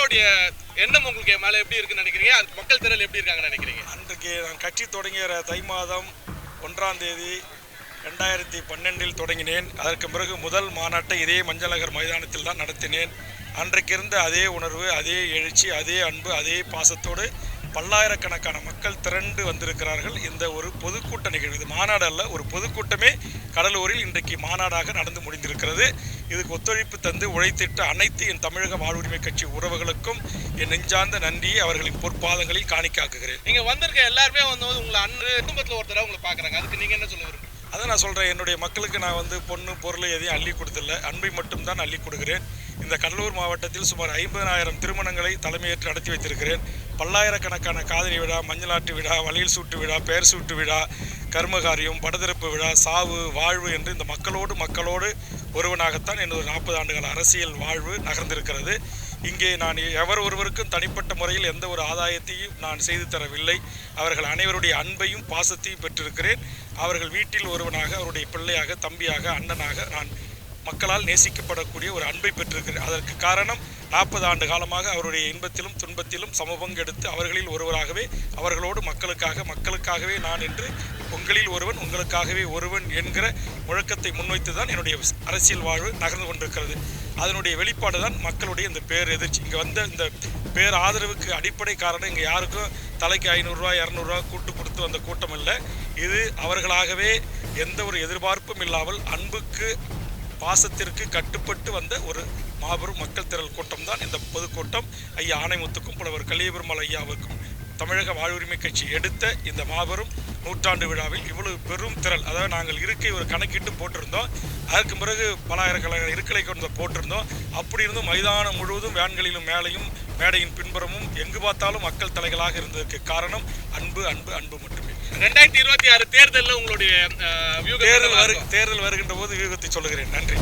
மக்களுடைய எண்ணம் உங்களுக்கு மேலே எப்படி இருக்குன்னு நினைக்கிறீங்க? மக்கள் திரள் எப்படி இருக்காங்கன்னு நினைக்கிறீங்க? அன்றைக்கு நான் கட்சி தொடங்கிய தை மாதம் 1ஆம் தேதி 2012 தொடங்கினேன். அதற்கு பிறகு முதல் மாநாட்டை இதே மஞ்சள் நகர் மைதானத்தில் தான் நடத்தினேன். அன்றைக்கு இருந்த அதே உணர்வு, அதே எழுச்சி, அதே அன்பு, அதே பாசத்தோடு பல்லாயிரக்கணக்கான மக்கள் திரண்டு வந்திருக்கிறார்கள். இந்த ஒரு பொதுக்கூட்ட நிகழ்வு, இது மாநாடு அல்ல, ஒரு பொதுக்கூட்டமே கடலூரில் இன்றைக்கு மாநாடாக நடந்து முடிந்திருக்கிறது. இதுக்கு ஒத்துழைப்பு தந்து உழைத்திட்ட அனைத்து என் தமிழக வாழ்வுரிமை கட்சி உறவுகளுக்கும் என் நெஞ்சார்ந்த நன்றியை அவர்களின் பொற்பாதங்களில் காணிக்காக்குகிறேன். நீங்க வந்திருக்க எல்லாருமே உங்களை குடும்பத்தில் ஒருத்தராக உங்களை பார்க்குறாங்க, அதுக்கு நீங்க என்ன சொல்ல விரும்புறீங்க? அதை நான் சொல்கிறேன், என்னுடைய மக்களுக்கு நான் பொண்ணு பொருள் எதையும் அள்ளி கொடுத்தில்ல, அன்பை மட்டும்தான் அள்ளி கொடுக்கிறேன். இந்த கடலூர் மாவட்டத்தில் சுமார் 50,000 திருமணங்களை தலைமையேற்று நடத்தி வைத்திருக்கிறேன். பல்லாயிரக்கணக்கான காதலி விழா, மஞ்சளாட்டு விழா, வளையல் சூட்டு விழா, பெயர் சூட்டு விழா, கர்மகாரியம், படத்திறப்பு விழா, சாவு, வாழ்வு என்று இந்த மக்களோடு ஒருவனாகத்தான் எனது 40 ஆண்டுகள் அரசியல் வாழ்வு நகர்ந்திருக்கிறது. இங்கே நான் ஒருவருக்கும் தனிப்பட்ட முறையில் எந்த ஒரு ஆதாயத்தையும் நான் செய்து தரவில்லை. அவர்கள் அனைவருடைய அன்பையும் பாசத்தையும் பெற்றிருக்கிறேன். அவர்கள் வீட்டில் ஒருவனாக, அவருடைய பிள்ளையாக, தம்பியாக, அண்ணனாக நான் மக்களால் நேசிக்கப்படக்கூடிய ஒரு அன்பை பெற்றிருக்கிறேன். அதற்கு காரணம் 40 ஆண்டு காலமாக அவருடைய இன்பத்திலும் துன்பத்திலும் சமபங்கெடுத்து அவர்களில் ஒருவராகவே, அவர்களோடு மக்களுக்காகவே நான் என்று உங்களில் ஒருவன் உங்களுக்காகவே ஒருவன் என்கிற முழக்கத்தை முன்வைத்து தான் என்னுடைய அரசியல் வாழ்வு நகர்ந்து கொண்டிருக்கிறது. அதனுடைய வெளிப்பாடு தான் மக்களுடைய இந்த பேரெதிர்ச்சி. இங்கே வந்த இந்த பேர் ஆதரவுக்கு அடிப்படை காரணம் இங்கே யாருக்கும் தலைக்கு 500 ரூபா 200 ரூபா கூட்டு கொடுத்து வந்த கூட்டம் இல்லை. இது அவர்களாகவே எந்த ஒரு எதிர்பார்ப்பும் இல்லாமல் அன்புக்கு பாசத்திற்கு கட்டுப்பட்டு வந்த ஒரு மாபெரும் மக்கள் திரள் கூட்டம் தான் இந்த பொதுக்கூட்டம். ஐயா ஆணைமுத்துக்கும் புலவர் கலியபெருமாள் ஐயாவுக்கும் தமிழக வாழ்வுரிமை கட்சி எடுத்த இந்த மாபெரும் நூற்றாண்டு விழாவில் இவ்வளவு பெரும் திரள், அதாவது நாங்கள் இருக்கை ஒரு கணக்கிட்டு போட்டிருந்தோம். அதற்கு பிறகு பலாயிரக்கணக்கான இருக்கலை கொண்டு போட்டிருந்தோம். அப்படி இருந்தும் மைதானம் முழுவதும் வேன்களிலும் மேலையும் மேடையின் பின்புறமும் எங்கு பார்த்தாலும் மக்கள் தலைகளாக இருந்ததற்கு காரணம் அன்பு மட்டுமே. 2026 தேர்தலில் உங்களுடைய தேர்தல் வருகின்ற போது வியூகத்தை சொல்லுகிறேன். நன்றி.